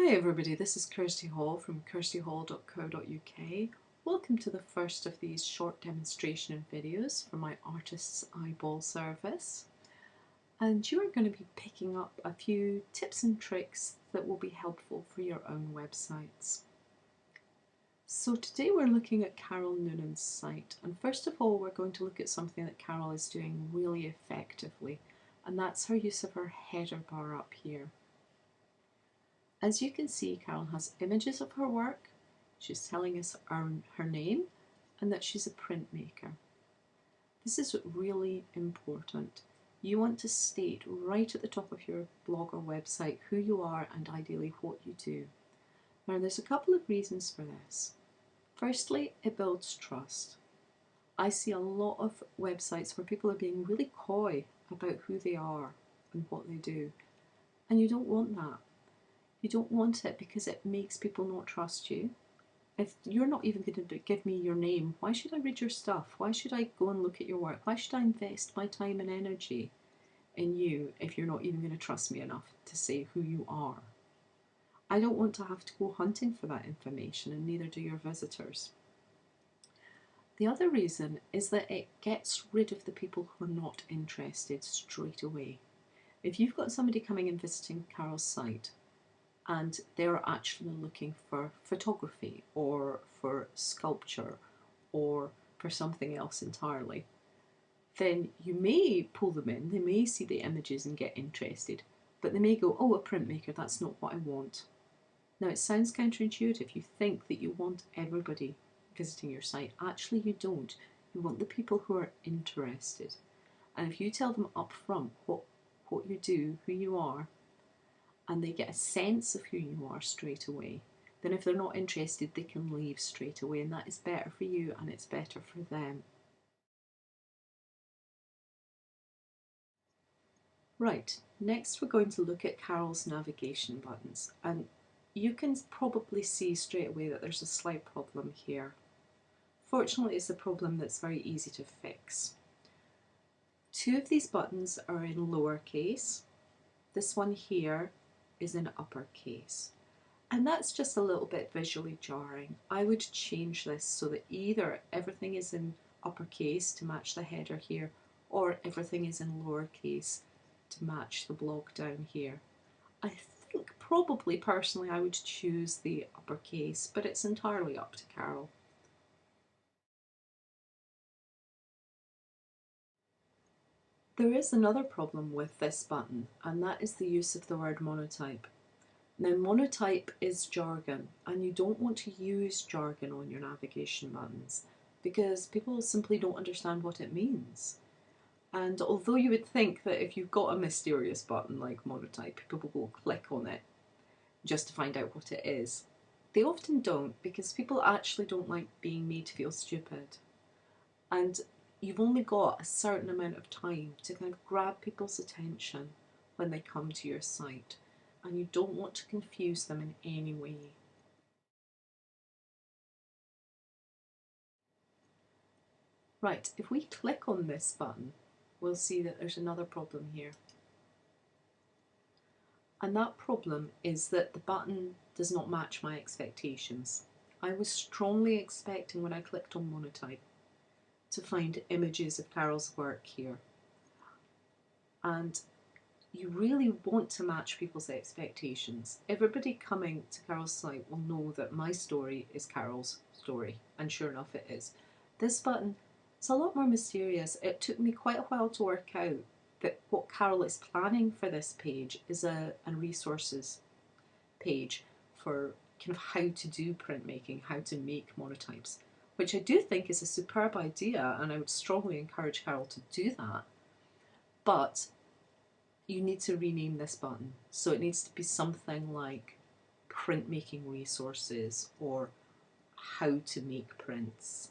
Hi everybody, this is Kirsty Hall from kirstyhall.co.uk. Welcome to the first of these short demonstration videos for my Artist's Eyeball service. And you are going to be picking up a few tips and tricks that will be helpful for your own websites. So today we're looking at Carol Noonan's site, and first of all we're going to look at something that Carol is doing really effectively, and that's her use of her header bar up here. As you can see, Carol has images of her work, she's telling us her name, and that she's a printmaker. This is really important. You want to state right at the top of your blog or website who you are and ideally what you do. Now there's a couple of reasons for this. Firstly, it builds trust. I see a lot of websites where people are being really coy about who they are and what they do, and you don't want that. You don't want it because it makes people not trust you. If you're not even going to give me your name, why should I read your stuff? Why should I go and look at your work? Why should I invest my time and energy in you if you're not even going to trust me enough to say who you are? I don't want to have to go hunting for that information, and neither do your visitors. The other reason is that it gets rid of the people who are not interested straight away. If you've got somebody coming and visiting Carol's site, and they're actually looking for photography or for sculpture or for something else entirely, then you may pull them in, they may see the images and get interested, but they may go, oh, a printmaker, that's not what I want. Now it sounds counterintuitive, you think that you want everybody visiting your site. Actually you don't. You want the people who are interested. And if you tell them up front what you do, who you are, and they get a sense of who you are straight away, then if they're not interested they can leave straight away, and that is better for you and it's better for them. Right, next we're going to look at Carol's navigation buttons, and you can probably see straight away that there's a slight problem here. Fortunately it's a problem that's very easy to fix. Two of these buttons are in lowercase, this one here is in uppercase. And that's just a little bit visually jarring. I would change this so that either everything is in uppercase to match the header here, or everything is in lowercase to match the blog down here. I think probably personally I would choose the uppercase, but it's entirely up to Carol. There is another problem with this button, and that is the use of the word monotype. Now monotype is jargon, and you don't want to use jargon on your navigation buttons because people simply don't understand what it means. And although you would think that if you've got a mysterious button like monotype, people will click on it just to find out what it is, they often don't, because people actually don't like being made to feel stupid. And you've only got a certain amount of time to kind of grab people's attention when they come to your site, and you don't want to confuse them in any way. Right, if we click on this button, we'll see that there's another problem here. And that problem is that the button does not match my expectations. I was strongly expecting when I clicked on monotype to find images of Carol's work here. And you really want to match people's expectations. Everybody coming to Carol's site will know that my story is Carol's story, and sure enough it is. This button is a lot more mysterious. It took me quite a while to work out that what Carol is planning for this page is a resources page for kind of how to do printmaking, how to make monotypes, which I do think is a superb idea, and I would strongly encourage Carol to do that. But you need to rename this button, so it needs to be something like printmaking resources or how to make prints.